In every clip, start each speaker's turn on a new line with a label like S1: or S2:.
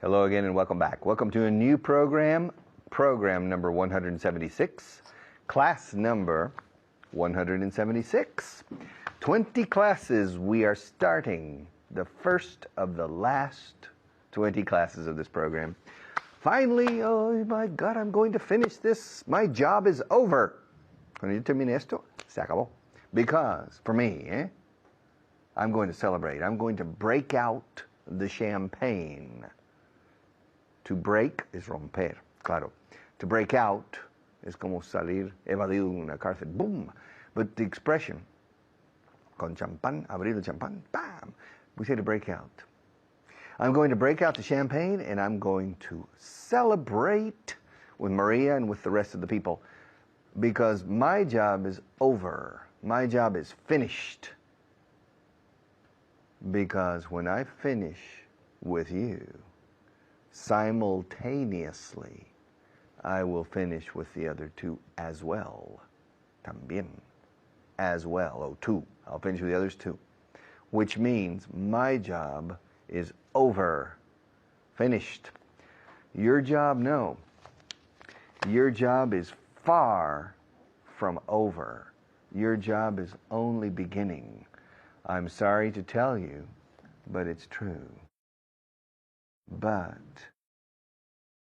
S1: Hello again and welcome back. Welcome to a new program, program number 176, class number 176. 20 classes we are starting, the first of the last 20 classes of this program. Finally, oh my God, I'm going to finish this. My job is over. Cuando yo termine esto, se acabó. Because, for me, I'm going to celebrate. I'm going to break out the champagne. To break is romper, claro. To break out es como salir evadido de una cárcel, boom. But the expression, con champán, abrir el champán, bam. We say to break out. I'm going to break out the champagne and I'm going to celebrate with Maria and with the rest of the people because my job is over. My job is finished. Because when I finish with you, simultaneously, I will finish with the other two as well. También. As well. Oh, two. I'll finish with the others too. Which means my job is over. Finished. Your job, no. Your job is far from over. Your job is only beginning. I'm sorry to tell you, but it's true. But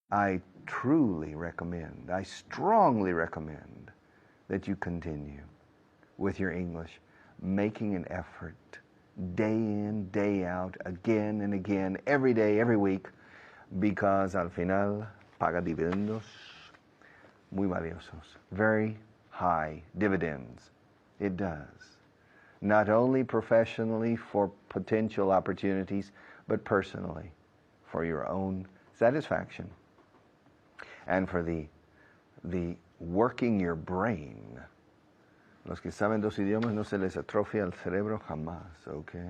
S1: I truly recommend, I strongly recommend that you continue with your English, making an effort day in, day out, again and again, every day, every week, because al final paga dividendos muy valiosos, very high dividends. It does. Not only professionally for potential opportunities, but personally, for your own satisfaction and for the working your brain. Los que saben dos idiomas no se les atrofia el cerebro jamás, okay?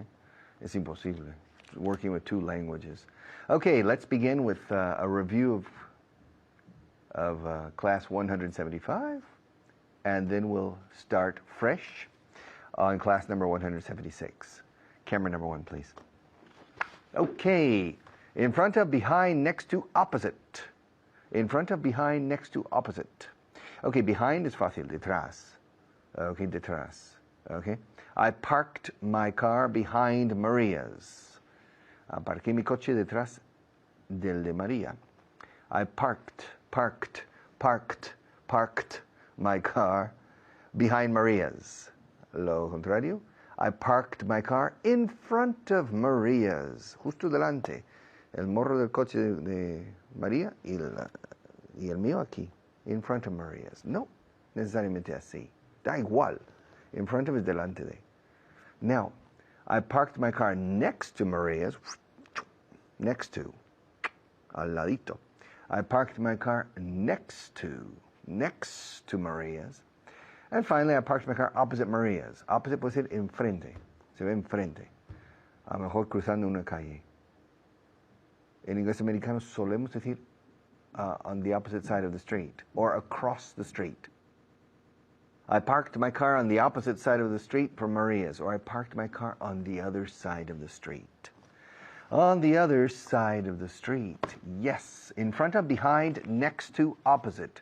S1: Es imposible. Working with two languages. Okay, let's begin with a review of class 175, and then we'll start fresh on class number 176. Camera number 1, please. Okay. In front of, behind, next to, opposite. In front of, behind, next to, opposite. Okay, behind is fácil, detrás. Okay, detrás. Okay. I parked my car behind Maria's. Aparqué mi coche detrás del de María. I parked my car behind Maria's. Lo contrario, I parked my car in front of Maria's. Justo delante. El morro del coche de María y el mío aquí, in front of Maria's. No, necesariamente así. Da igual. In front of is delante de. Now, I parked my car next to Maria's. Next to. Al ladito. I parked my car next to Maria's. And finally, I parked my car opposite Maria's. Opposite puede ser enfrente. Se ve enfrente. A lo mejor cruzando una calle. En inglés americano solemos decir on the opposite side of the street or across the street. I parked my car on the opposite side of the street from Maria's, or I parked my car on the other side of the street. On the other side of the street. Yes. In front of, behind, next to, opposite.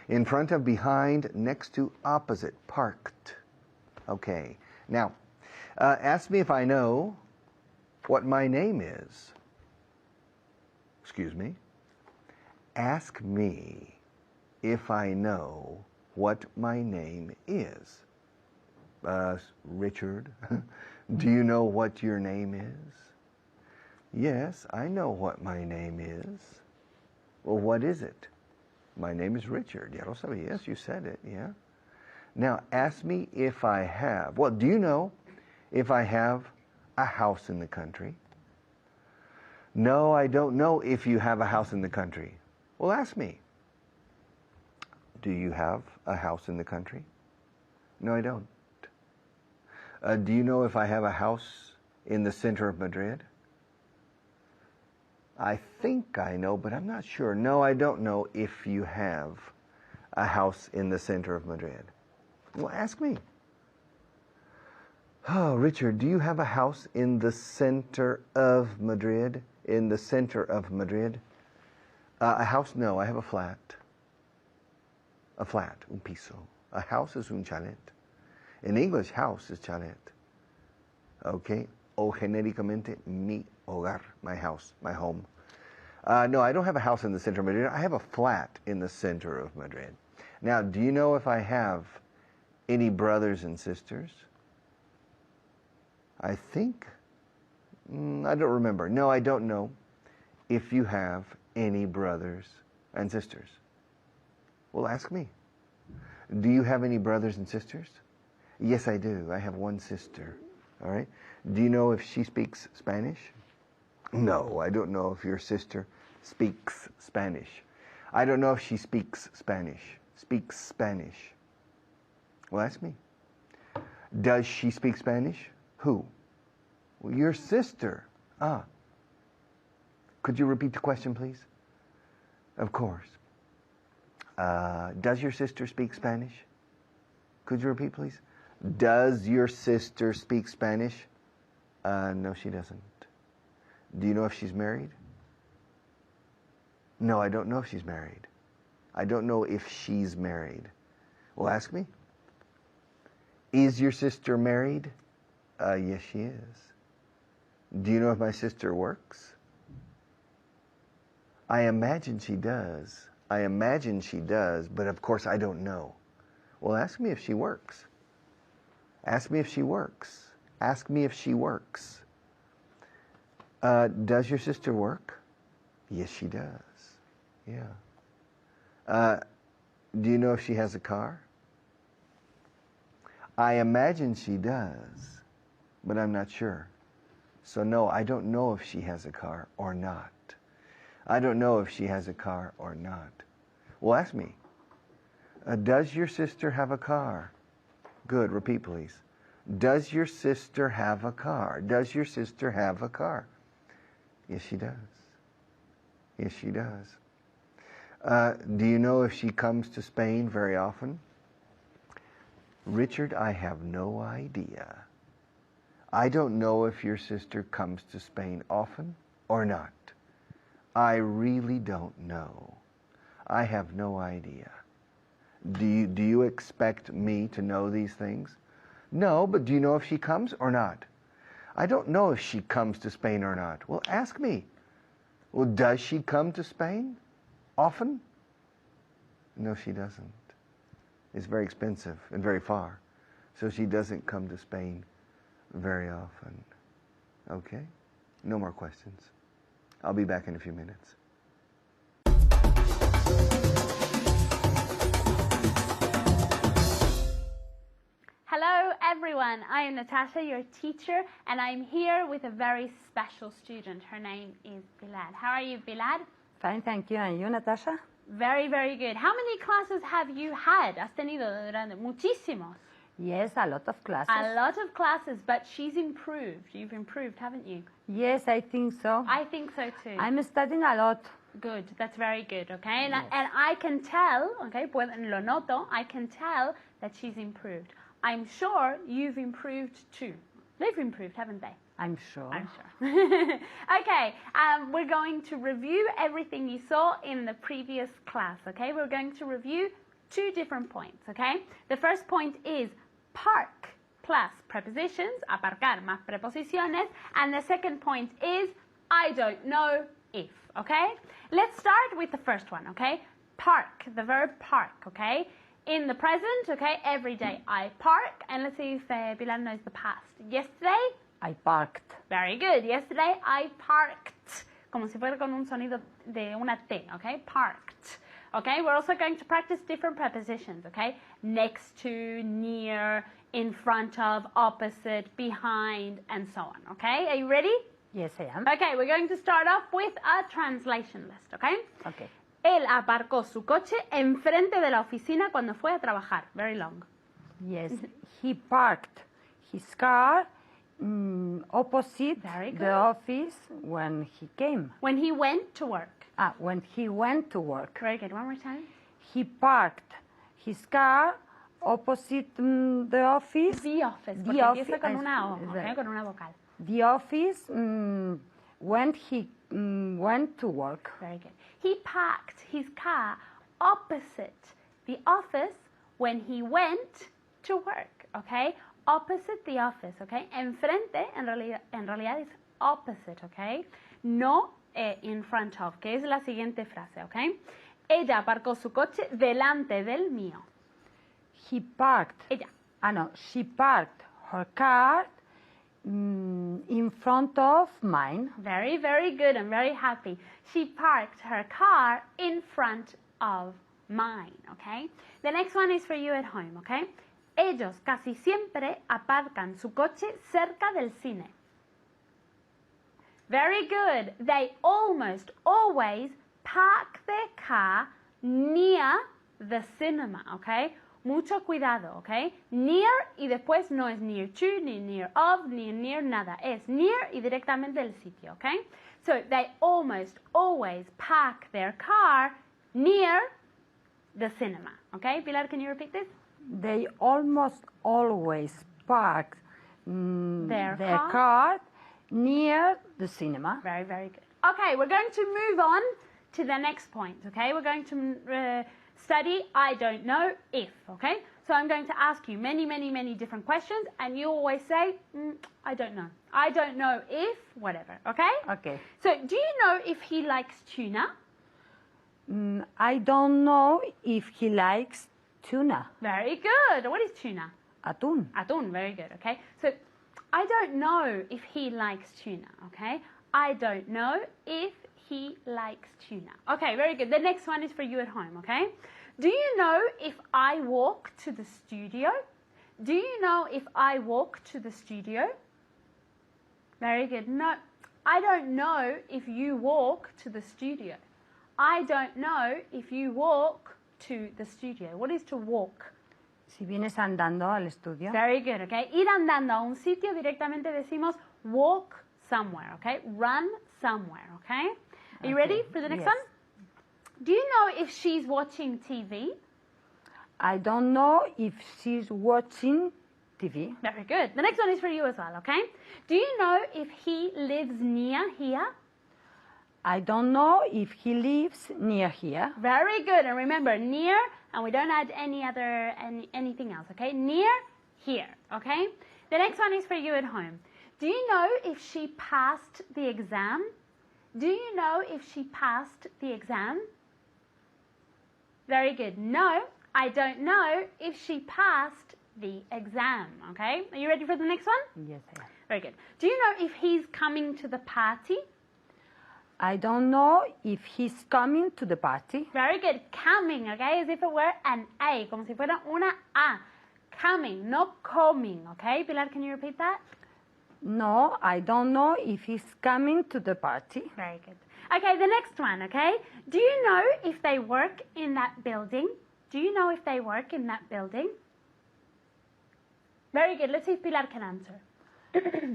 S1: In front of, behind, next to, opposite. Parked. Okay. Now, ask me if I know what my name is. Excuse me. Ask me if I know what my name is. Richard, do you know what your name is? Yes, I know what my name is. Well, what is it? My name is Richard. Ya lo sabías, you said it, yeah? Now, ask me if I have. Well, do you know if I have a house in the country? No, I don't know if you have a house in the country. Well, ask me. Do you have a house in the country? No, I don't. Do you know if I have a house in the center of Madrid? I think I know, but I'm not sure. No, I don't know if you have a house in the center of Madrid. Well, ask me. Oh, Richard, do you have a house in the center of Madrid? in the center of Madrid? A house? No, I have a flat. A flat, un piso. A house is un chalet. In English, house is chalet. Okay? O genéricamente, mi hogar, my house, my home. No, I don't have a house in the center of Madrid. I have a flat in the center of Madrid. Now, do you know if I have any brothers and sisters? I think, I don't remember. No, I don't know if you have any brothers and sisters. Well, ask me. Do you have any brothers and sisters? Yes, I do. I have one sister. All right. Do you know if she speaks Spanish? No, I don't know if your sister speaks Spanish. I don't know if she speaks Spanish. Speaks Spanish. Well, ask me. Does she speak Spanish? Who? Well, your sister. Ah. Could you repeat the question, please? Of course. Does your sister speak Spanish? Could you repeat, please? Does your sister speak Spanish? No, she doesn't. Do you know if she's married? No, I don't know if she's married. I don't know if she's married. Well, ask me. Is your sister married? Yes, she is. Do you know if my sister works? I imagine she does. I imagine she does, but of course I don't know. Well, ask me if she works. Ask me if she works. Ask me if she works. Does your sister work? Yes, she does. Yeah. Do you know if she has a car? I imagine she does, but I'm not sure. So no, I don't know if she has a car or not. I don't know if she has a car or not. Well, ask me. Does your sister have a car? Good. Repeat, please. Does your sister have a car? Does your sister have a car? Yes, she does. Yes, she does. Do you know if she comes to Spain very often? Richard, I have no idea. I don't know if your sister comes to Spain often or not. I really don't know. I have no idea. Do you expect me to know these things? No, but do you know if she comes or not? I don't know if she comes to Spain or not. Well, ask me. Well, does she come to Spain often? No, she doesn't. It's very expensive and very far. So she doesn't come to Spain very often. Okay? No more questions. I'll be back in a few minutes.
S2: Hello everyone, I am Natasha, your teacher, and I'm here with a very special student. Her name is Bilal. How are you, Bilal?
S3: Fine, thank you. And you, Natasha?
S2: Very, very good. How many classes have you had? ¿Has tenido durante? Muchísimos.
S3: Yes, a lot of classes.
S2: A lot of classes, but she's improved. You've improved, haven't you?
S3: Yes, I think so.
S2: I think so too.
S3: I'm studying a lot.
S2: Good, that's very good, okay?
S3: Yes.
S2: And I can tell, okay, lo noto, I can tell that she's improved. I'm sure you've improved too. They've improved, haven't they?
S3: I'm sure.
S2: I'm sure. Okay, we're going to review everything you saw in the previous class, okay? We're going to review 2 different points, okay? The first point is park plus prepositions, aparcar más preposiciones, and the second point is I don't know if, okay? Let's start with the first one, okay? Park, the verb park, okay? In the present, okay, every day I park, and let's see if Bilal knows the past. Yesterday,
S3: I parked.
S2: very good. Yesterday I parked, como si fuera con un sonido de una T, okay? Parked. Okay, we're also going to practice different prepositions, okay? Next to, near, in front of, opposite, behind, and so on, okay? Are you ready?
S3: Yes, I am.
S2: Okay, we're going to start off with a translation list, okay?
S3: Okay.
S2: Él aparcó su coche enfrente de la oficina cuando fue a trabajar. Very long.
S3: Yes, he parked his car opposite
S2: Very good.
S3: the office when he came.
S2: When he went to work.
S3: When he went to work.
S2: Very good. One more time.
S3: He parked his car opposite the office.
S2: The office.
S3: The
S2: Porque
S3: office.
S2: empieza con una O, okay? Con una vocal.
S3: The office when he went to work.
S2: Very good. He parked his car opposite the office when he went to work, okay? Opposite the office, okay? Enfrente, en realidad es opposite, okay? No in front of, que es la siguiente frase, okay? Ella aparcó su coche delante del mío.
S3: He parked.
S2: Ella.
S3: No, she parked her car in front of mine.
S2: Very, very good. I'm very happy. She parked her car in front of mine, okay? The next one is for you at home, okay? Ellos casi siempre aparcan su coche cerca del cine. Very good. They almost always park their car near the cinema, okay? Mucho cuidado, okay? Near y después no es near to, ni near of, ni near nada. Es near y directamente el sitio, okay? So they almost always park their car near the cinema, okay? Pilar, can you repeat this?
S3: They almost always park
S2: Their
S3: car near the cinema.
S2: Very, very good. Okay, we're going to move on to the next point, okay? We're going to study I don't know if, okay? So I'm going to ask you many, many, many different questions, and you always say, I don't know. I don't know if, whatever, okay?
S3: Okay.
S2: So do you know if he likes tuna?
S3: I don't know if he likes tuna.
S2: Very good. What is tuna?
S3: Atún.
S2: Atún, very good, okay? So I don't know if he likes tuna, okay? I don't know if he likes tuna. Okay, very good. The next one is for you at home, okay? Do you know if I walk to the studio? Do you know if I walk to the studio? Very good. No, I don't know if you walk to the studio. I don't know if you walk to the studio. What is to walk?
S3: Si vienes andando al estudio.
S2: Very good, okay? Ir andando a un sitio directamente decimos walk somewhere, okay? Run somewhere, okay? Are you ready for the next
S3: Yes.
S2: one? Do you know if she's watching TV?
S3: I don't know if she's watching TV.
S2: Very good. The next one is for you as well, okay? Do you know if he lives near here?
S3: I don't know if he lives near here.
S2: Very good. And remember, near, and we don't add anything else, okay? Near here, okay? The next one is for you at home. Do you know if she passed the exam? Do you know if she passed the exam? Very good. No, I don't know if she passed the exam, okay? Are you ready for the next one?
S3: Yes, I am.
S2: Very good. Do you know if he's coming to the party?
S3: I don't know if he's coming to the party.
S2: Very good. Coming, okay? As if it were an A, como si fuera una A. Coming, not coming, okay? Pilar, can you repeat that?
S3: No, I don't know if he's coming to the party.
S2: Very good. Okay, the next one, okay? Do you know if they work in that building? Do you know if they work in that building? Very good. Let's see if Pilar can answer.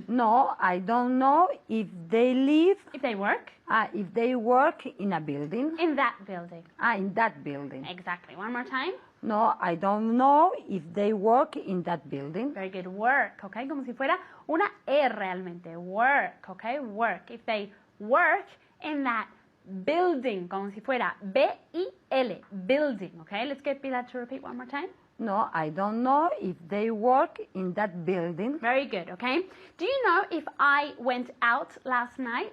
S3: No, I don't know if they live.
S2: If they work
S3: If they work in a building.
S2: in that building.
S3: In that building.
S2: Exactly. One more time.
S3: No, I don't know if they work in that building.
S2: Very good. Work, okay? Como si fuera una E realmente. Work, okay? Work. If they work in that building, como si fuera B-I-L, building, okay? Let's get Pilar to repeat one more time.
S3: No, I don't know if they work in that building.
S2: Very good, okay? Do you know if I went out last night?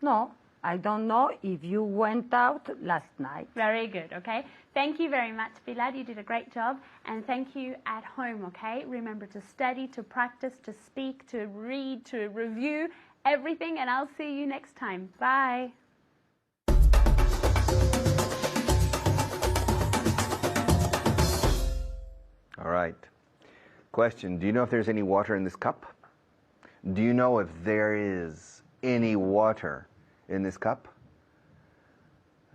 S3: No, I don't know if you went out last night.
S2: Very good, okay? Thank you very much, Pilar. You did a great job. And thank you at home, okay? Remember to study, to practice, to speak, to read, to review everything. And I'll see you next time. Bye.
S1: All right. Question, do you know if there's any water in this cup? Do you know if there is any water in this cup?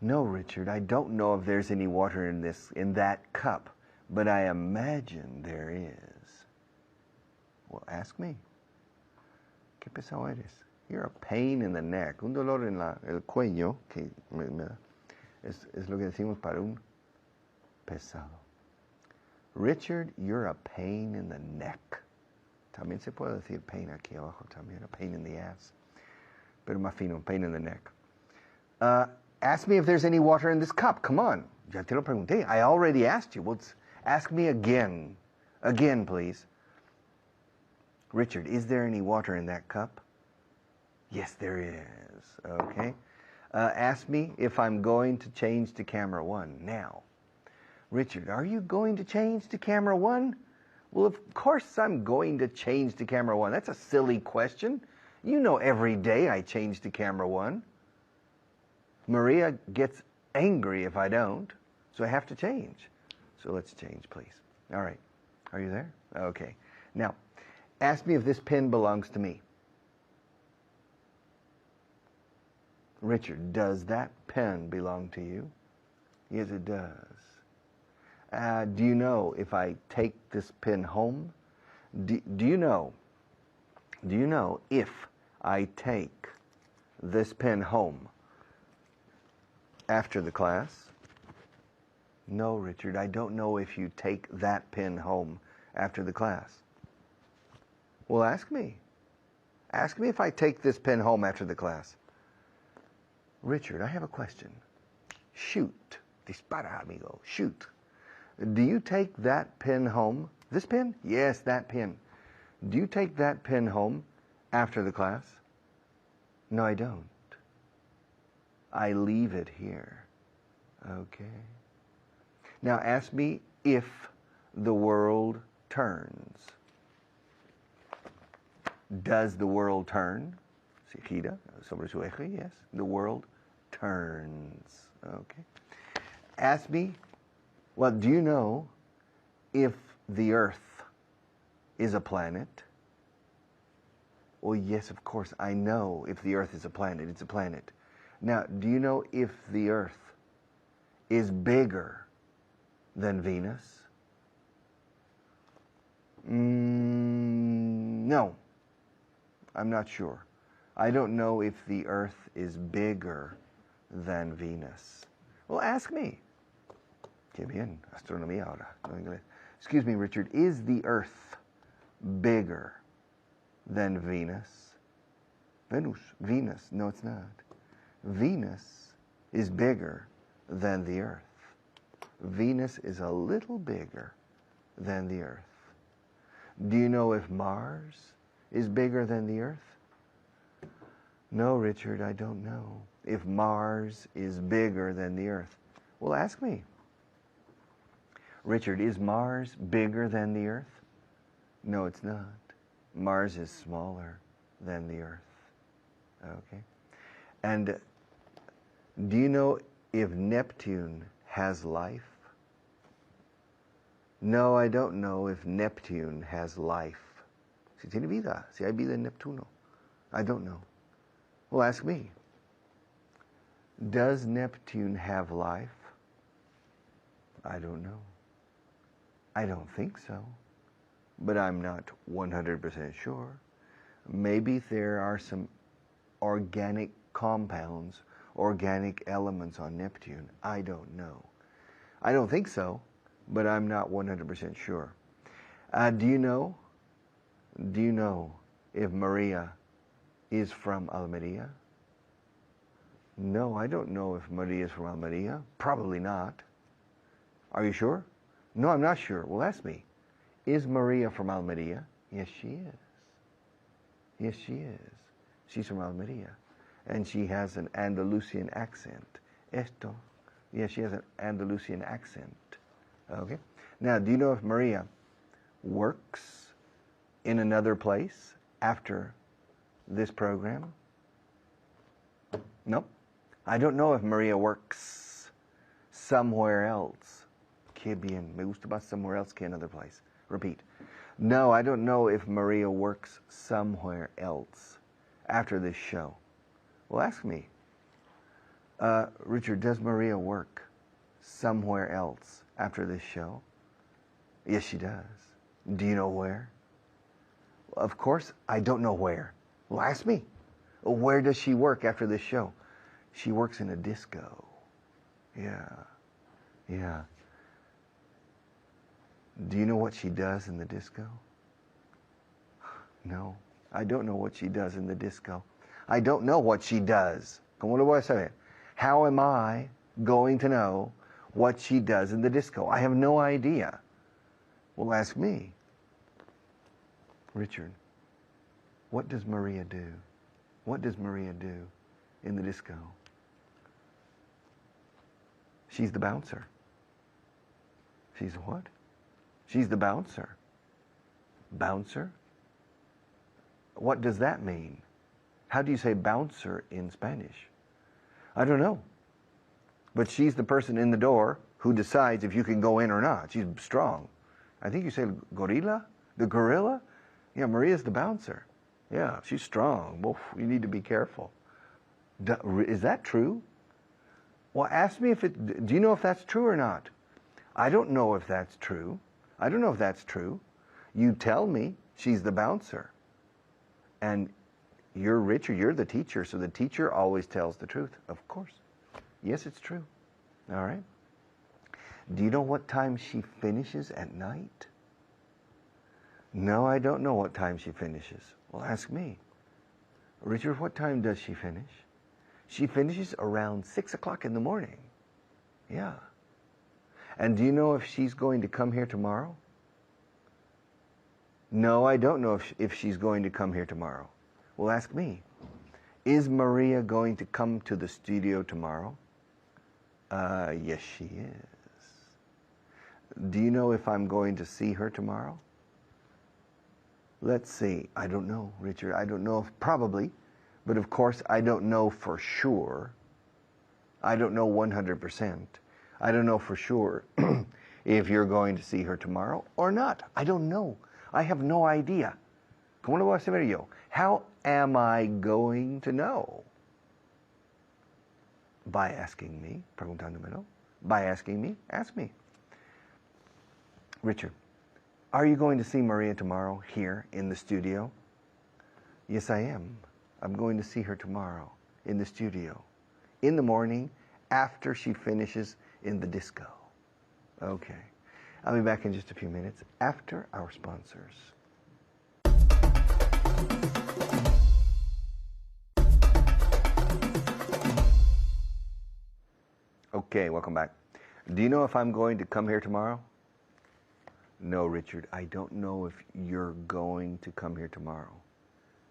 S1: No, Richard, I don't know if there's any water in that cup, but I imagine there is. Well, ask me. ¿Qué pesado eres? You're a pain in the neck. Un dolor en el cuello, que es lo que decimos para un pesado. Richard, you're a pain in the neck. También se puede decir pain aquí abajo también, a pain in the ass. Pero más fino, pain in the neck. Ask me if there's any water in this cup. Come on. Ya te lo pregunté. I already asked you. Well, ask me again. Again, please. Richard, is there any water in that cup? Yes, there is. Okay. Ask me if I'm going to change to camera 1 now. Richard, are you going to change to camera 1? Well, of course I'm going to change to camera 1. That's a silly question. You know every day I change to camera 1. Maria gets angry if I don't, so I have to change. So let's change, please. All right. Are you there? Okay. Now, ask me if this pen belongs to me. Richard, does that pen belong to you? Yes, it does. Do you know if I take this pen home? Do you know if I take this pen home after the class? No, Richard, I don't know if you take that pen home after the class. Well, ask me. Ask me if I take this pen home after the class. Richard, I have a question. Shoot. Dispara, amigo. Shoot. Do you take that pen home? This pen? Yes, that pen. Do you take that pen home after the class? No, I don't. I leave it here. Okay. Now ask me if the world turns. Does the world turn? Se gira sobre su eje, yes. The world turns. Okay. Ask me, well, do you know if the Earth is a planet? Well, yes, of course, I know if the Earth is a planet. It's a planet. Now, do you know if the Earth is bigger than Venus? No, I'm not sure. I don't know if the Earth is bigger than Venus. Well, ask me. Qué bien, astronomía ahora. No inglés. Excuse me, Richard, is the Earth bigger than Venus? Venus. No, it's not. Venus is bigger than the Earth. Venus is a little bigger than the Earth. Do you know if Mars is bigger than the Earth? No, Richard, I don't know if Mars is bigger than the Earth. Well, ask me. Richard, is Mars bigger than the Earth? No, it's not. Mars is smaller than the Earth. Okay. And do you know if Neptune has life? No, I don't know if Neptune has life. Si tiene vida, si hay vida en Neptuno. I don't know. Well, ask me. Does Neptune have life? I don't know. I don't think so, but I'm not 100% sure. Maybe there are some organic compounds, organic elements on Neptune. I don't know. I don't think so, but I'm not 100% sure. Do you know if Maria is from Almeria? No, I don't know if Maria is from Almeria. Probably not. Are you sure? No, I'm not sure. Well, ask me. Is Maria from Almeria? Yes, she is. Yes, she is. She's from Almeria. And she has an Andalusian accent. Esto. Yes, she has an Andalusian accent. Okay. Now, do you know if Maria works in another place after this program? No. I don't know if Maria works somewhere else. Qué bien. Me gusta más somewhere else que another place. Repeat. No, I don't know if Maria works somewhere else after this show. Well, ask me. Richard, does Maria work somewhere else after this show? Yes, she does. Do you know where? Well, of course, I don't know where. Well, ask me. Where does she work after this show? She works in a disco. Yeah. Yeah. Do you know what she does in the disco? No, I don't know what she does in the disco. I don't know what she does. ¿Cómo lo voy a saber? How am I going to know what she does in the disco? I have no idea. Well, ask me. Richard, what does Maria do? What does Maria do in the disco? She's the bouncer. She's what? She's the bouncer. Bouncer? What does that mean? How do you say bouncer in Spanish? I don't know. But she's the person in the door who decides if you can go in or not. She's strong. I think you say gorilla? The gorilla? Yeah, Maria's the bouncer. Yeah, she's strong. Well, you need to be careful. Is that true? Well, ask me do you know if that's true or not? I don't know if that's true. I don't know if that's true. You tell me she's the bouncer. And you're Richard, you're the teacher, so the teacher always tells the truth. Of course. Yes, it's true. All right. Do you know what time she finishes at night? No, I don't know what time she finishes. Well, ask me. Richard, what time does she finish? She finishes around 6 o'clock in the morning. Yeah. And do you know if she's going to come here tomorrow? No, I don't know if she's going to come here tomorrow. Well, ask me. Is Maria going to come to the studio tomorrow? Yes, she is. Do you know if I'm going to see her tomorrow? Let's see. I don't know, Richard. I don't know if probably, but of course I don't know for sure. I don't know 100%. I don't know for sure if you're going to see her tomorrow or not. I don't know. I have no idea. ¿Cómo lo voy a saber yo? How am I going to know? By asking me, preguntándomelo. By asking me, ask me. Richard, are you going to see Maria tomorrow here in the studio? Yes, I am. I'm going to see her tomorrow in the studio. In the morning, after she finishes in the disco. Okay. I'll be back in just a few minutes after our sponsors. Okay, welcome back. Do you know if I'm going to come here tomorrow? No, Richard, I don't know if you're going to come here tomorrow.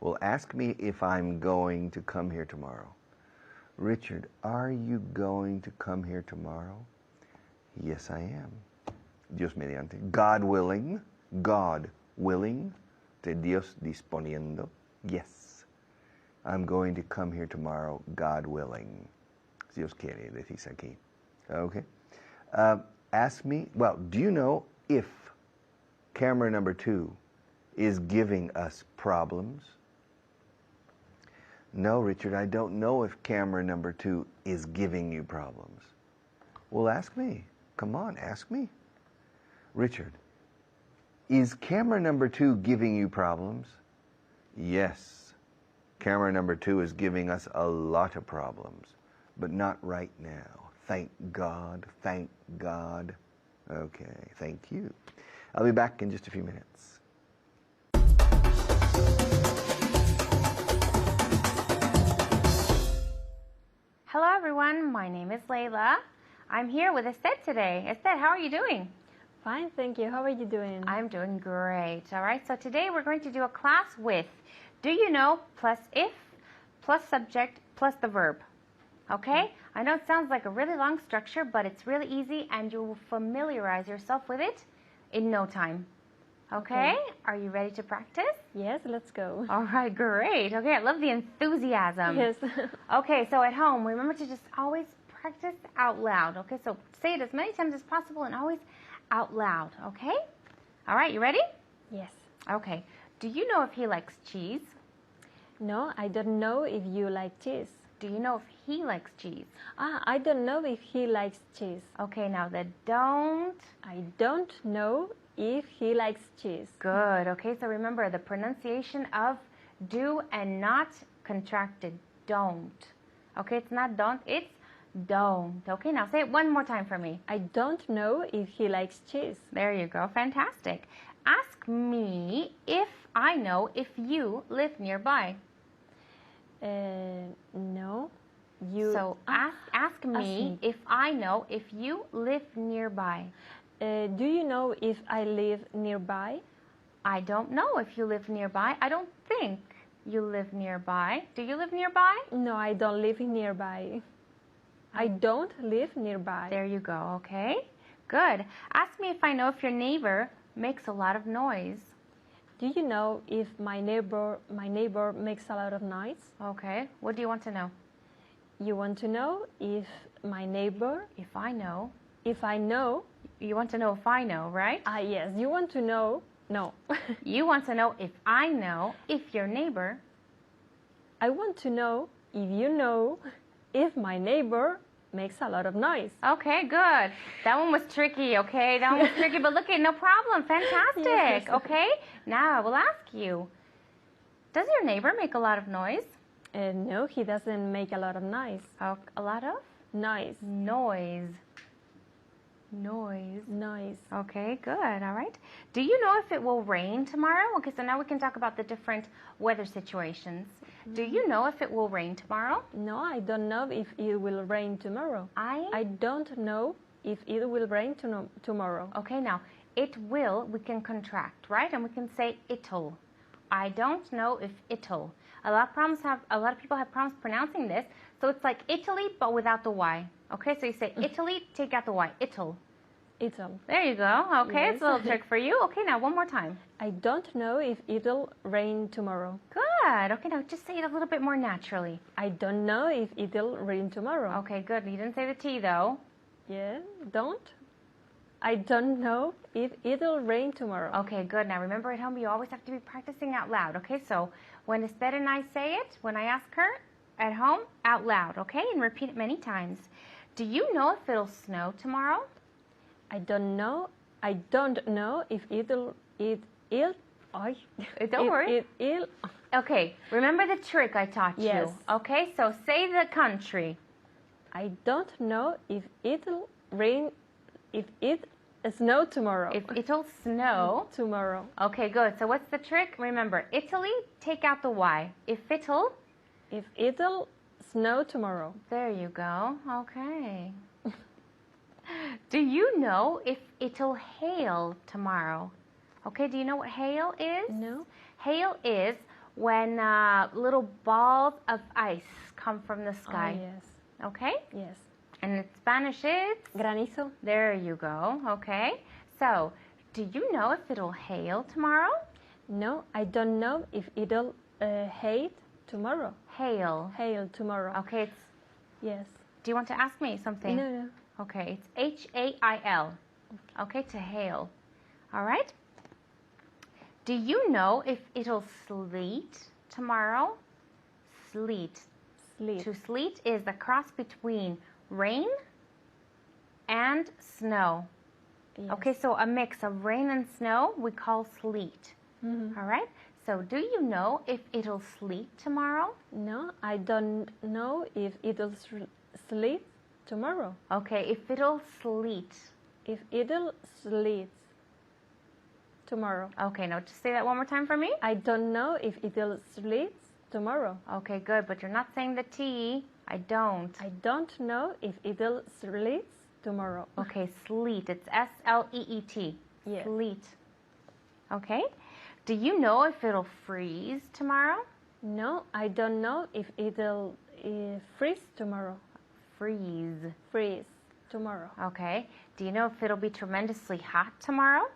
S1: Well, ask me if I'm going to come here tomorrow. Richard, are you going to come here tomorrow? Yes, I am. Dios mediante. God willing. God willing. De Dios disponiendo. Yes. I'm going to come here tomorrow, God willing. Si Dios quiere, decís aquí. Okay. Ask me, well, do you know if camera number 2 is giving us problems? No, Richard, I don't know if camera number 2 is giving you problems. Well, ask me. Come on, ask me. Richard, is camera number 2 giving you problems? Yes. Camera number 2 is giving us a lot of problems, but not right now. Thank God. Thank God. Okay, thank you. I'll be back in just a few minutes.
S4: Hello everyone, my name is Layla. I'm here with Esther today. Esther, how are you doing?
S5: Fine, thank you. How are you doing?
S4: I'm doing great. All right, so today we're going to do a class with do you know plus if plus subject plus the verb. Okay? I know it sounds like a really long structure, but it's really easy and you will familiarize yourself with it in no time. Okay? Are you ready to practice?
S5: Yes, let's go.
S4: All right, great. Okay, I love the enthusiasm.
S5: Yes.
S4: Okay, so at home, remember to just always practice out loud. Okay, so say it as many times as possible and always out loud. Okay? All right, you ready?
S5: Yes.
S4: Okay. Do you know if he likes cheese?
S5: No, I don't know if you like cheese.
S4: Do you know if he likes cheese?
S5: I don't know if he likes cheese.
S4: Okay, now the don't.
S5: I don't know if he likes cheese.
S4: Good. Okay, so remember the pronunciation of do and not contracted. Don't. Okay, it's not don't, it's don't. Okay, now say it one more time for me.
S5: I don't know if he likes cheese.
S4: There you go. Fantastic. Ask me if I know if you live nearby.
S5: No.
S4: So ask me if I know if you live nearby.
S5: Do you know if I live nearby?
S4: I don't know if you live nearby. I don't think you live nearby. Do you live nearby?
S5: No, I don't live nearby. I don't live nearby.
S4: There you go, okay? Good. Ask me if I know if your neighbor makes a lot of noise.
S5: Do you know if my neighbor makes a lot of noise?
S4: Okay. What do you want to know?
S5: You want to know if my neighbor,
S4: If I know.
S5: if I know,
S4: You want to know if I know, right?
S5: yes, you want to know, no.
S4: You want to know if I know if your neighbor.
S5: I want to know if you know if my neighbor makes a lot of noise.
S4: Okay, good. That one was tricky, okay? That one was tricky, but look at no problem. Fantastic,
S5: Yes.
S4: okay? Now I will ask you, does your neighbor make a lot of noise?
S5: No, he doesn't make a lot of noise.
S4: Oh, a lot of?
S5: Noise.
S4: Noise. Noise.
S5: Noise.
S4: Okay, good. All right. Do you know if it will rain tomorrow? Okay, so now we can talk about the different weather situations. Do you know if it will rain tomorrow?
S5: No, I don't know if it will rain tomorrow.
S4: I
S5: I don't know if it will rain tomorrow.
S4: Okay, now it will, we can contract, right? And we can say it'll. I don't know if it'll. A lot of people have problems pronouncing this, so it's like Italy but without the Y. Okay, so you say Italy, take out the Y. It'll.
S5: It'll.
S4: There you go. Okay,
S5: Yes.
S4: it's a little trick for you. Okay, now one more time.
S5: I don't know if it'll rain tomorrow.
S4: Good. Okay, now just say it a little bit more naturally.
S5: I don't know if it'll rain tomorrow.
S4: Okay, good. You didn't say the T though.
S5: Yeah, don't. I don't know if it'll rain tomorrow.
S4: Okay, good. Now remember at home you always have to be practicing out loud. Okay, so when Esther and I say it, when I ask her at home, out loud, okay? And repeat it many times. Do you know if it'll snow tomorrow?
S5: I don't know. I don't know if it'll.
S4: Don't worry.
S5: It'll.
S4: Okay, remember the trick I taught
S5: Yes.
S4: you. Okay, so say the country.
S5: I don't know if it'll rain. If it snow tomorrow.
S4: If it'll snow.
S5: Tomorrow.
S4: Okay, good. So what's the trick? Remember, Italy, take out the Y. If it'll.
S5: If it'll snow tomorrow.
S4: There you go. Okay. Do you know if it'll hail tomorrow? Okay, do you know what hail is?
S5: No.
S4: Hail is when little balls of ice come from the sky.
S5: Oh, yes.
S4: Okay?
S5: Yes.
S4: And in Spanish it's?
S5: Granizo.
S4: There you go. Okay. So, do you know if it'll hail tomorrow?
S5: No, I don't know if it'll hail tomorrow.
S4: Hail.
S5: Hail tomorrow.
S4: Okay, it's,
S5: Yes.
S4: do you want to ask me something?
S5: No.
S4: Okay, it's H-A-I-L. Okay, to hail. All right? Do you know if it'll sleet tomorrow? Sleet.
S5: Sleep.
S4: To sleet is the cross between rain and snow.
S5: Yes.
S4: Okay, so a mix of rain and snow we call sleet.
S5: Mhm.
S4: All right? So do you know if it'll sleet tomorrow?
S5: No, I don't know if it'll sleep tomorrow.
S4: Okay, if it'll sleet.
S5: If it'll sleep tomorrow.
S4: Okay, now just say that one more time for me.
S5: I don't know if it'll sleep tomorrow.
S4: Okay, good, but you're not saying the T. I don't.
S5: I don't know if it'll sleep tomorrow.
S4: Okay, sleet. It's S-L-E-E-T.
S5: Yes.
S4: Sleet. Okay. Do you know if it'll freeze tomorrow?
S5: No, I don't know if it'll freeze tomorrow.
S4: Freeze.
S5: Freeze tomorrow.
S4: Okay. Do you know if it'll be tremendously hot tomorrow?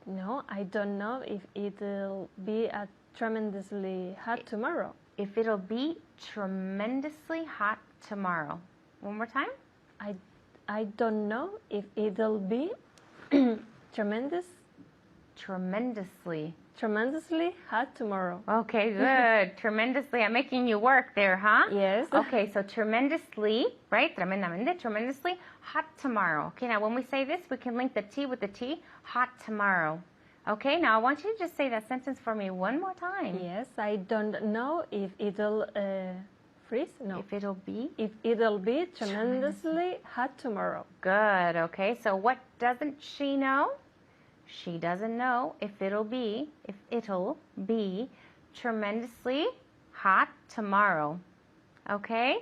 S5: No, I don't know if it'll be tremendously hot tomorrow.
S4: If it'll be tremendously hot tomorrow. One more time.
S5: I don't know if it'll be tremendously hot tomorrow.
S4: Okay, good. Tremendously. I'm making you work there, huh?
S5: Yes.
S4: Okay, so tremendously, right? Tremendamente, tremendously hot tomorrow. Okay, now when we say this, we can link the T with the T. Hot tomorrow. Okay, now I want you to just say that sentence for me one more time.
S5: Yes, I don't know if it'll freeze. No.
S4: If it'll be.
S5: If it'll be tremendously hot tomorrow.
S4: Good. Okay, so what doesn't she know? She doesn't know if it'll be tremendously hot tomorrow. Okay?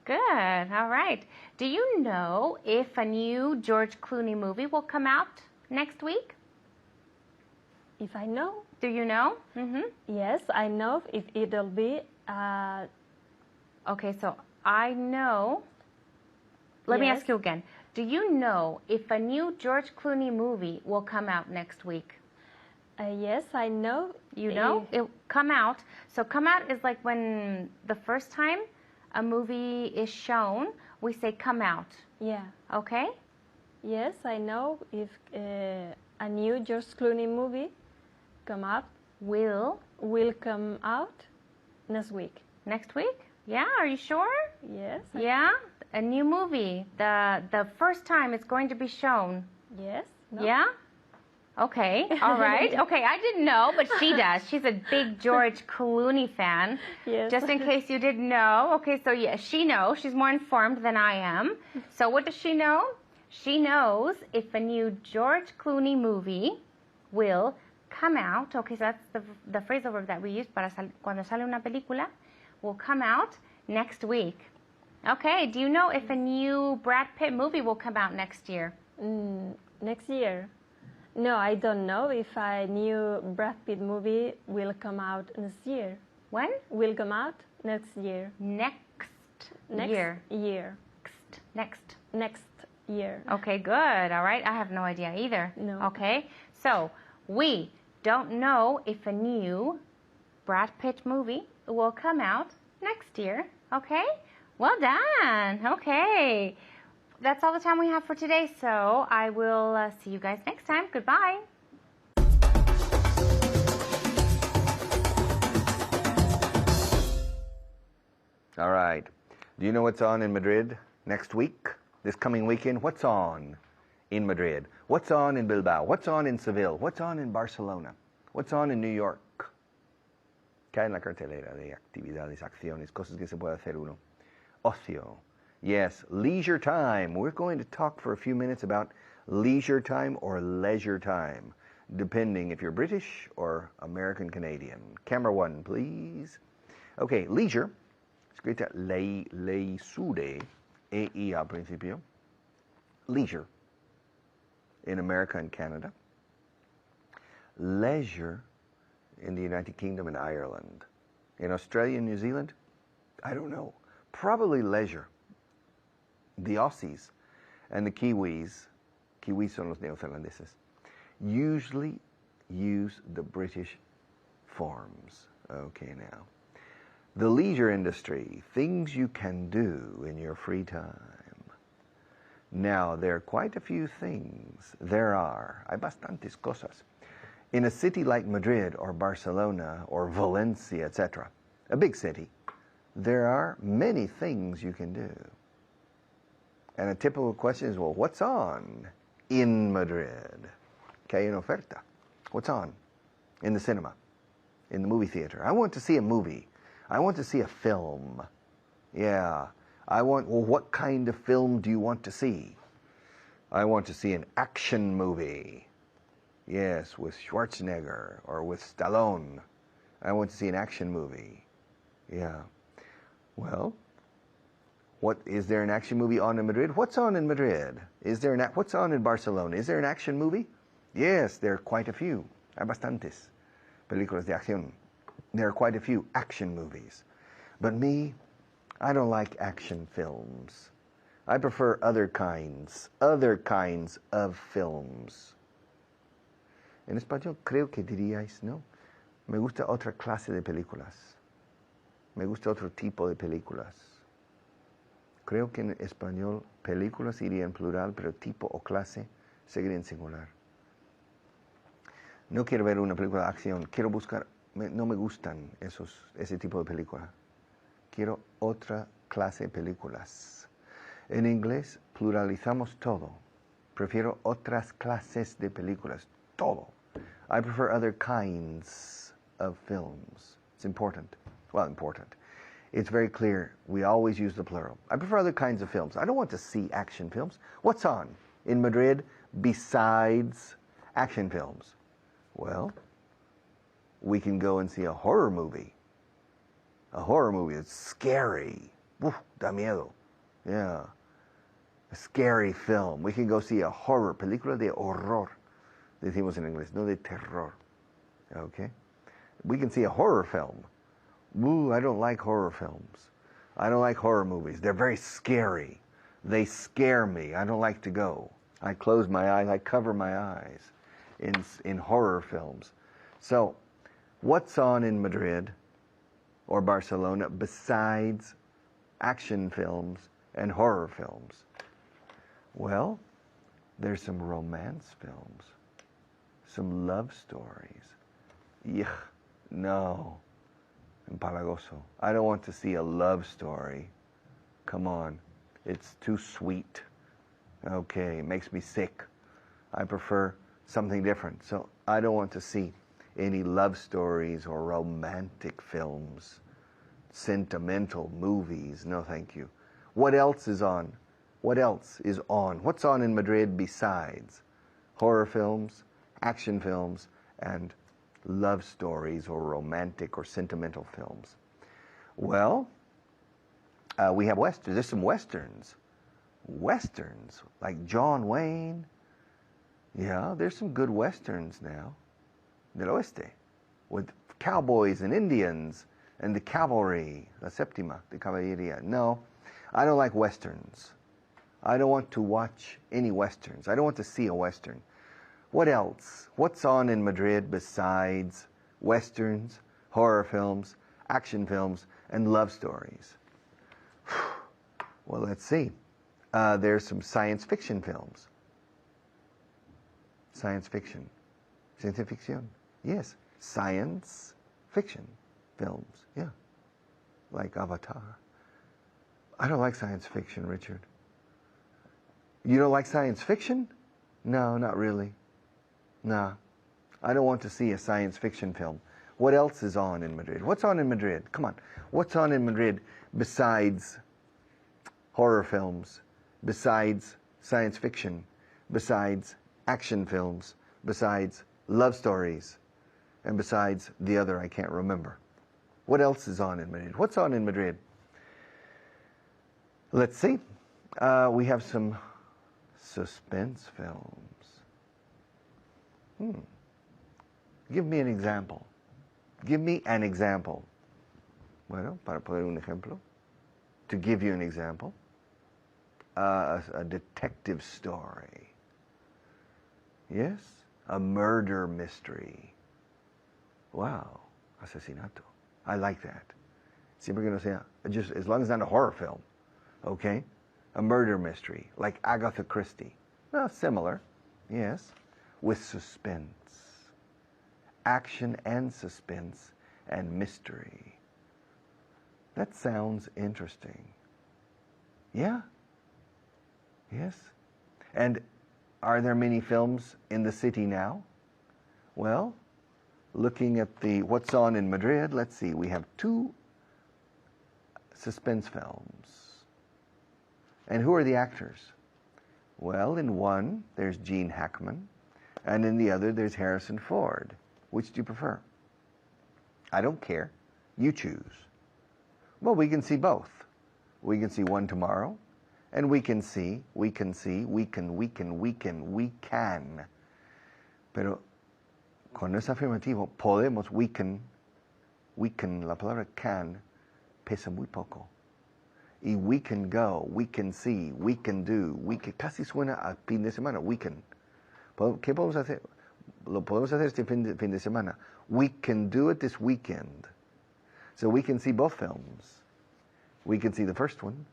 S4: Good. All right. Do you know if a new George Clooney movie will come out next week?
S5: If I know,
S4: Do you know?
S5: yes, I know if it'll be.
S4: Okay, so I know. Let me
S5: Yes.
S4: ask you again. Do you know if a new George Clooney movie will come out next week?
S5: Yes, I know.
S4: You know? It come out. So come out is like when the first time a movie is shown, we say come out.
S5: Yeah.
S4: Okay?
S5: Yes, I know if a new George Clooney movie
S4: Will
S5: will come out next week.
S4: next week? Yeah, are you sure?
S5: Yes.
S4: Yeah? A new movie. The first time it's going to be shown.
S5: Yes. No?
S4: Yeah? Okay, all right. Okay, I didn't know, but she does. She's a big George Clooney fan.
S5: Yes.
S4: Just in case you didn't know. Okay, so yeah, she knows. She's more informed than I am. So what does she know? She knows if a new George Clooney movie will come out. Okay, so that's the phrasal verb that we use para cuando sale una película. Will come out next week. Okay, do you know if a new Brad Pitt movie will come out next year?
S5: Next year. No, I don't know if a new Brad Pitt movie will come out next year.
S4: When?
S5: Will come out next year.
S4: Next
S5: Next
S4: year.
S5: year.
S4: Next.
S5: Next year.
S4: Okay, good. All right. I have no idea either.
S5: No.
S4: Okay. So we don't know if a new Brad Pitt movie will come out next year. Okay. Well done. Okay. That's all the time we have for today. So I will see you guys next time. Goodbye.
S1: All right. Do you know what's on in Madrid next week? This coming weekend? What's on in Madrid? What's on in Bilbao? What's on in Seville? What's on in Barcelona? What's on in New York? ¿Qué hay en la cartelera de actividades, acciones, cosas que se puede hacer uno? Ocio. Yes, leisure time. We're going to talk for a few minutes about leisure time or leisure time, depending if you're British or American Canadian. Camera one, please. Okay, leisure. Escrita leisure, E-I al principio. Leisure in America and Canada. Leisure in the United Kingdom and Ireland. In Australia and New Zealand, I don't know. Probably leisure. The Aussies and the Kiwis son los neozelandeses, usually use the British forms. Okay, now. The leisure industry, things you can do in your free time. Now, there are quite a few things. Hay bastantes cosas. In a city like Madrid or Barcelona or Valencia, etc., a big city, there are many things you can do. And a typical question is, well, what's on in Madrid? ¿Qué hay en oferta? What's on in the cinema, in the movie theater? I want to see a movie. I want to see a film. Yeah. Well, what kind of film do you want to see? I want to see an action movie. Yes, with Schwarzenegger or with Stallone. I want to see an action movie. Yeah. Well, is there an action movie on in Madrid? What's on in Madrid? What's on in Barcelona? Is there an action movie? Yes, there are quite a few. Hay bastantes películas de acción. There are quite a few action movies. But me, I don't like action films. I prefer other kinds of films. En español creo que diríais, ¿no? Me gusta otra clase de películas. Me gusta otro tipo de películas. Creo que en español películas iría en plural, pero tipo o clase seguiría en singular. No quiero ver una película de acción, quiero buscar, no me gustan ese tipo de película. Quiero otra clase de películas. En inglés pluralizamos todo. Prefiero otras clases de películas, todo. I prefer other kinds of films. It's important. Well, important. It's very clear. We always use the plural. I prefer other kinds of films. I don't want to see action films. What's on in Madrid besides action films? Well, we can go and see a horror movie. A horror movie that's scary. Uf, da miedo. Yeah. A scary film. We can go see a horror, película de horror. Decimos en inglés, no de terror. Okay? We can see a horror film. Ooh, I don't like horror films. I don't like horror movies. They're very scary. They scare me. I don't like to go. I close my eyes. I cover my eyes in horror films. So, what's on in Madrid or Barcelona besides action films and horror films? Well, there's some romance films, some love stories. Yuck, no, empalagoso. I don't want to see a love story. Come on, it's too sweet. Okay, it makes me sick. I prefer something different. So I don't want to see any love stories or romantic films, sentimental movies. No, thank you. What else is on? What else is on? What's on in Madrid besides horror films, action films, and love stories or romantic or sentimental films? Well, we have westerns. There's some westerns. Westerns, like John Wayne. Yeah, there's some good westerns now. Del Oeste, with cowboys and Indians and the cavalry, la séptima, de caballería. No, I don't like westerns. I don't want to watch any westerns. I don't want to see a western. What else? What's on in Madrid besides westerns, horror films, action films, and love stories? Well, let's see. There's some science fiction films. Science fiction. Ciencia ficción. Yes. Science fiction films. Yeah. Like Avatar. I don't like science fiction, Richard. You don't like science fiction? No, not really. Nah. I don't want to see a science fiction film. What else is on in Madrid? What's on in Madrid? Come on. What's on in Madrid besides horror films, besides science fiction, besides action films, besides love stories, and besides the other I can't remember? What else is on in Madrid? What's on in Madrid? Let's see. We have some suspense films. Give me an example. Give me an example. Bueno, para poner un ejemplo. To give you an example. A detective story. Yes? A murder mystery. Wow. Asesinato. I like that. Siempre que no sea, just as long as it's not a horror film. Okay? A murder mystery, like Agatha Christie. Well, similar, yes, with suspense. Action and suspense and mystery. That sounds interesting. Yeah? Yes? And are there many films in the city now? Well, looking at what's on in Madrid, let's see, we have 2 suspense films. And who are the actors? Well, in one, there's Gene Hackman, and in the other, there's Harrison Ford. Which do you prefer? I don't care. You choose. Well, we can see both. We can see one tomorrow, and we can. Pero cuando es afirmativo, podemos, we can, la palabra can, pesa muy poco. Y we can go, we can see, we can do, casi suena a fin de semana, we can. ¿Qué podemos hacer? Lo podemos hacer este fin de semana. We can do it this weekend. So we can see both films. We can see the first one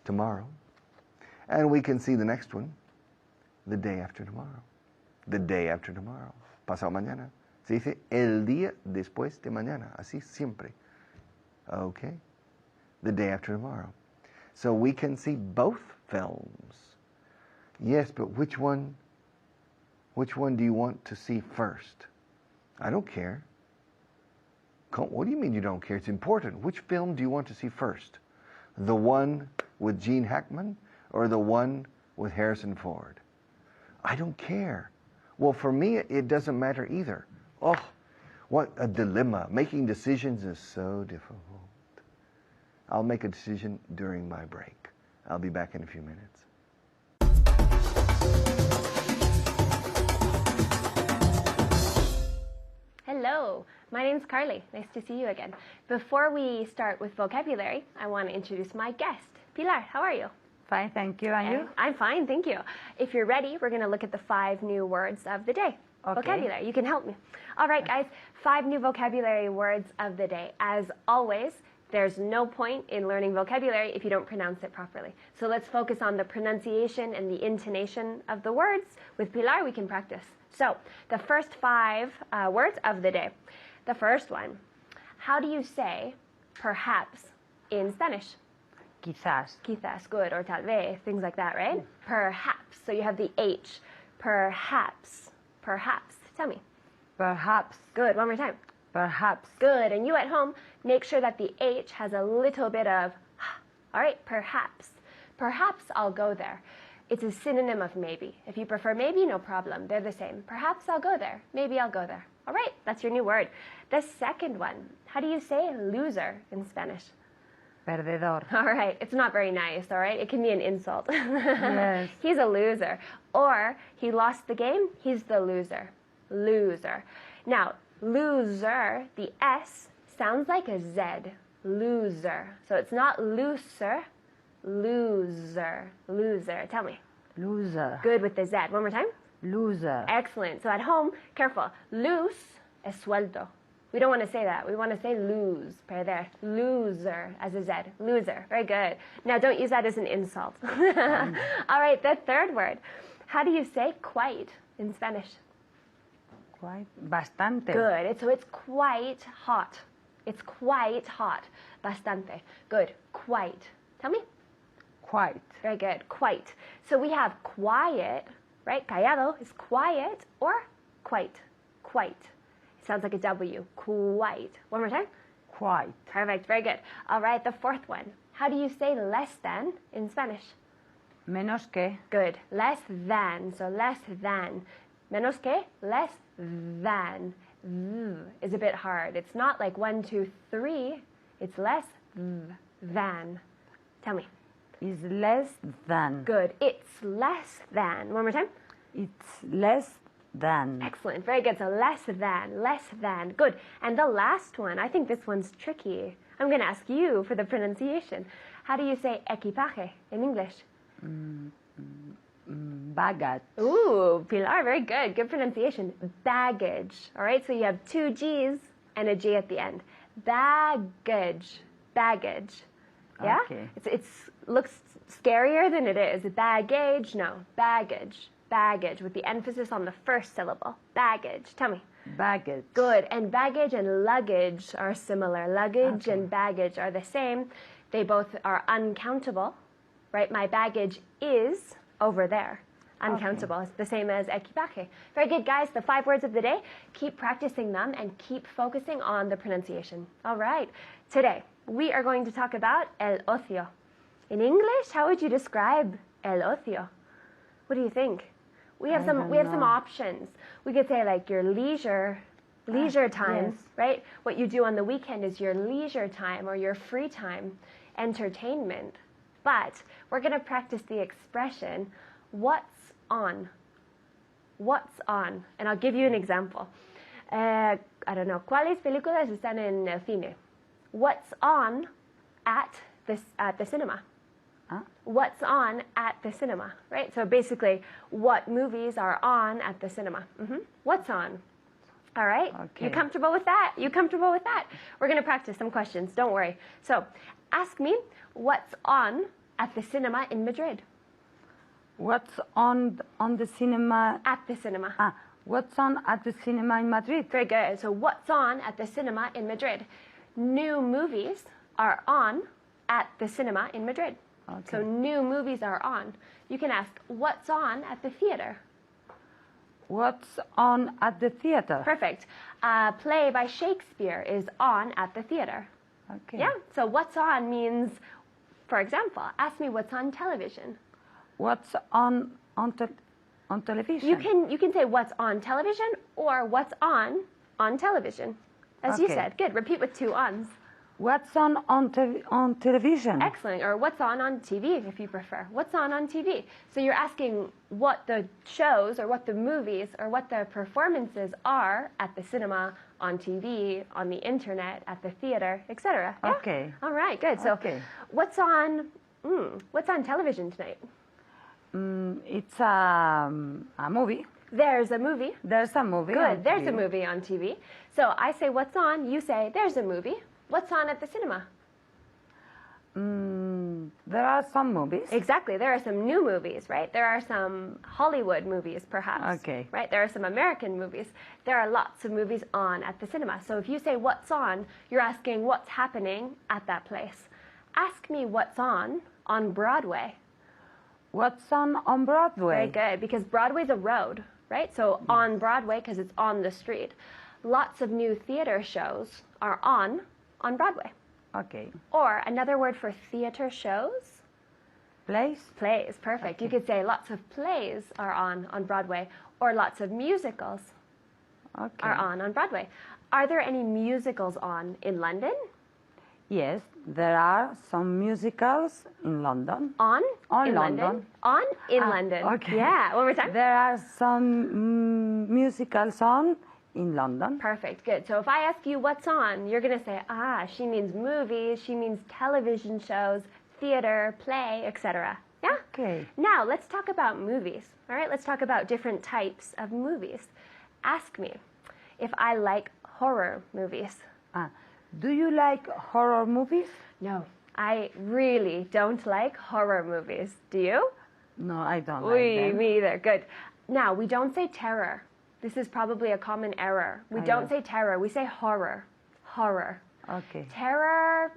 S1: tomorrow. And we can see the next one the day after tomorrow. The day after tomorrow. Pasado mañana. Se dice el día después de mañana. Así siempre. Okay? The day after tomorrow. So we can see both films. Yes, but which one do you want to see first? I don't care. What do you mean you don't care? It's important. Which film do you want to see first? The one with Gene Hackman or the one with Harrison Ford? I don't care. Well, for me, it doesn't matter either. Oh, what a dilemma. Making decisions is so difficult. I'll make a decision during my break. I'll be back in a few minutes.
S6: Hello, my name's Carly. Nice to see you again. Before we start with vocabulary, I want to introduce my guest. Pilar, how are you?
S3: Fine, thank you. And you?
S6: I'm fine, thank you. If you're ready, we're going to look at the 5 new words of the day.
S3: Okay.
S6: Vocabulary, you can help me. All right, guys, 5 new vocabulary words of the day. As always, there's no point in learning vocabulary if you don't pronounce it properly. So let's focus on the pronunciation and the intonation of the words. With Pilar, we can practice. So, the first 5 words of the day. The first one, how do you say perhaps in Spanish?
S3: Quizás.
S6: Quizás, good, or tal vez, things like that, right? Perhaps. So you have the H. Perhaps. Perhaps. Tell me.
S3: Perhaps.
S6: Good. One more time.
S3: Perhaps.
S6: Good. And you at home, make sure that the H has a little bit of, all right, perhaps. Perhaps I'll go there. It's a synonym of maybe. If you prefer maybe, no problem. They're the same. Perhaps I'll go there. Maybe I'll go there. All right, that's your new word. The second one, how do you say loser in Spanish?
S3: Perdedor.
S6: All right, it's not very nice, all right? It can be an insult.
S3: Yes.
S6: He's a loser. Or he lost the game, he's the loser. Loser. Now, loser, the S sounds like a Z. Loser. So it's not looser, loser. Loser. Tell me.
S3: Loser.
S6: Good with the Z. One more time.
S3: Loser.
S6: Excellent. So at home, careful. Loose es suelto. We don't want to say that. We want to say lose. Perder. Loser as a Z. Loser. Very good. Now don't use that as an insult. All right, the third word. How do you say quite in Spanish?
S3: Quite. Bastante.
S6: Good. So it's quite hot. It's quite hot. Bastante. Good. Quite. Tell me.
S3: Quite.
S6: Very good. Quite. So we have quiet, right? Callado is quiet or quite. Quite. It sounds like a W. Quite. One more time.
S3: Quite.
S6: Perfect. Very good. All right. The fourth one. How do you say less than in Spanish?
S3: Menos que.
S6: Good. Less than. So less than. Menos que. Less than. Is a bit hard. It's not like 1, 2, 3. It's less than. Tell me.
S3: Is less than.
S6: Good. It's less than. One more time.
S3: It's less than.
S6: Excellent. Very good. So less than. Less than. Good. And the last one, I think this one's tricky. I'm going to ask you for the pronunciation. How do you say equipaje in English?
S3: Baggage.
S6: Ooh, Pilar, very good. Good pronunciation. Baggage. All right, so you have 2 G's and a G at the end. Baggage. Baggage. Yeah?
S3: Okay.
S6: It looks scarier than it is. Baggage, no. Baggage. Baggage, with the emphasis on the first syllable. Baggage. Tell me.
S3: Baggage.
S6: Good. And baggage and luggage are similar. Luggage and baggage are the same. They both are uncountable, right? My baggage is over there. Uncountable. It's the same as equipaje. Very good, guys. The 5 words of the day. Keep practicing them and keep focusing on the pronunciation. All right. Today, we are going to talk about el ocio. In English, how would you describe el ocio? What do you think? We have some options. We could say like your leisure time,
S3: yes.
S6: right? What you do on the weekend is your leisure time or your free time, entertainment. But we're going to practice the expression, what's on? What's on? And I'll give you an example. I don't know. ¿Cuáles películas están en el cine? What's on at the cinema?
S3: Huh?
S6: What's on at the cinema, right? So basically, what movies are on at the cinema? What's on? All right?
S3: Okay.
S6: You comfortable with that? You comfortable with that? We're going to practice some questions. Don't worry. So ask me, what's on at the cinema in Madrid?
S3: What's on the cinema?
S6: At the cinema.
S3: What's on at the cinema in Madrid?
S6: Very good. So what's on at the cinema in Madrid? New movies are on at the cinema in Madrid.
S3: Okay.
S6: So new movies are on. You can ask, what's on at the theater?
S3: What's on at the theater?
S6: Perfect. A play by Shakespeare is on at the theater.
S3: Okay.
S6: Yeah, so what's on means, for example, ask me what's on television.
S3: What's on television?
S6: You can say what's on television or what's on television. As you
S3: Okay.
S6: said. Good. Repeat with 2 ons.
S3: What's on television?
S6: Excellent. Or what's on TV, if you prefer. What's on TV? So you're asking what the shows or what the movies or what the performances are at the cinema, on TV, on the internet, at the theater, etc. Yeah?
S3: Okay.
S6: All right, good. So
S3: Okay.
S6: what's on television tonight?
S3: It's a movie.
S6: There's a movie.
S3: There's a movie.
S6: Good.
S3: on
S6: There's a
S3: TV.
S6: movie on TV. So I say what's on, you say there's a movie. What's on at the cinema?
S3: There are some movies.
S6: Exactly. There are some new movies, right? There are some Hollywood movies, perhaps.
S3: Okay.
S6: Right? There are some American movies. There are lots of movies on at the cinema. So if you say what's on, you're asking what's happening at that place. Ask me what's on Broadway.
S3: What's on Broadway?
S6: Very good, because Broadway's a road, right? So on Broadway, because it's on the street. Lots of new theater shows are on Broadway.
S3: Okay.
S6: Or another word for theater shows?
S3: Plays?
S6: Plays, perfect. You could say lots of plays are on Broadway, or lots of musicals
S3: Okay.
S6: are on Broadway. Are there any musicals on in London?
S3: Yes, there are some musicals in London.
S6: On?
S3: On
S6: in
S3: London.
S6: On in
S3: Ah,
S6: London.
S3: okay.
S6: Yeah, one more time.
S3: There are some musicals on in London.
S6: Perfect, good. So if I ask you what's on, you're going to say, she means movies, she means television shows, theater, play, etc. Yeah?
S3: Okay.
S6: Now, let's talk about movies. All right, let's talk about different types of movies. Ask me if I like horror movies.
S3: Do you like horror movies?
S6: No, I really don't like horror movies. Do you?
S3: No, I don't like them.
S6: Me either. Good. Now, we don't say terror. This is probably a common error. We don't say terror. We say horror. Horror.
S3: Okay.
S6: Terror,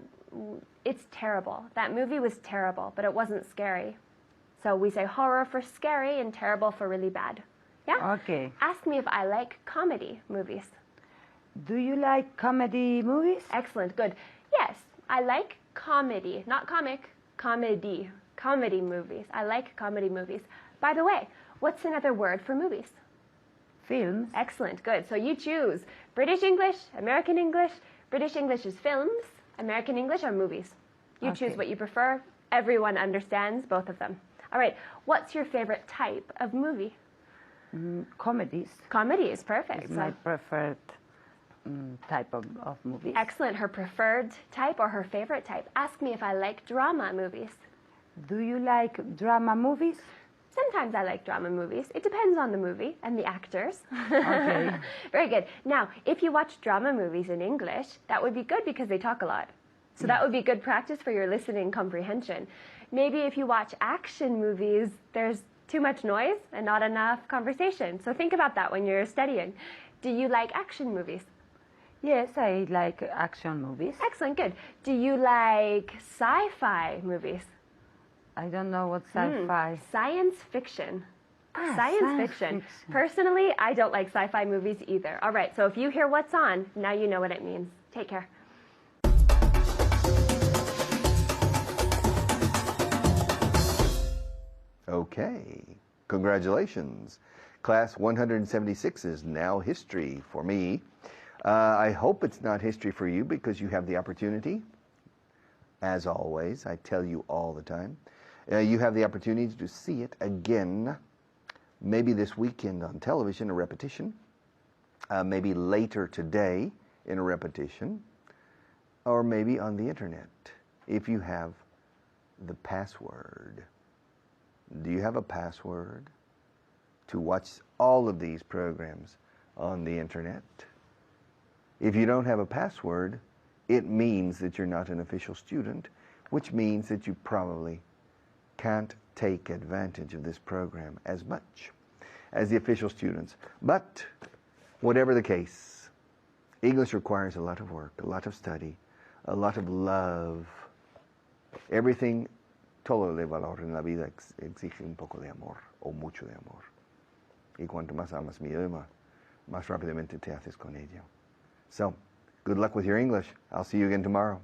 S6: it's terrible. That movie was terrible, but it wasn't scary. So we say horror for scary and terrible for really bad. Yeah?
S3: Okay.
S6: Ask me if I like comedy movies.
S3: Do you like comedy movies?
S6: Excellent, good. Yes, I like comedy, not comic, comedy. Comedy movies. I like comedy movies. By the way, what's another word for movies?
S3: Films.
S6: Excellent, good. So you choose British English, American English. British English is films, American English are movies. You choose
S3: Okay.
S6: what you prefer. Everyone understands both of them. All right, what's your favorite type of movie?
S3: Comedies
S6: Comedy is perfect.
S3: is my preferred type of movies.
S6: Excellent. Her preferred type or her favorite type. Ask me if I like drama movies.
S3: Do you like drama movies?
S6: Sometimes I like drama movies. It depends on the movie and the actors.
S3: Okay.
S6: Very good. Now, if you watch drama movies in English, that would be good because they talk a lot. So that would be good practice for your listening comprehension. Maybe if you watch action movies, there's too much noise and not enough conversation. So think about that when you're studying. Do you like action movies?
S3: Yes, I like action movies.
S6: Excellent, good. Do you like sci-fi movies?
S3: I don't know what sci-fi.
S6: Science fiction.
S3: Ah,
S6: Science fiction. Personally, I don't like sci-fi movies either. All right, so if you hear what's on, now you know what it means. Take care.
S1: Okay, congratulations. Class 176 is now history for me. I hope it's not history for you because you have the opportunity. As always, I tell you all the time, you have the opportunity to see it again, maybe this weekend on television, a repetition, maybe later today in a repetition, or maybe on the internet if you have the password. Do you have a password to watch all of these programs on the internet? If you don't have a password, it means that you're not an official student, which means that you probably can't take advantage of this program as much as the official students. But whatever the case, English requires a lot of work, a lot of study, a lot of love. Everything, todo de valor en la vida exige un poco de amor o mucho de amor. Y cuanto más amas mi idioma, más rápidamente te haces con ello. So, good luck with your English. I'll see you again tomorrow.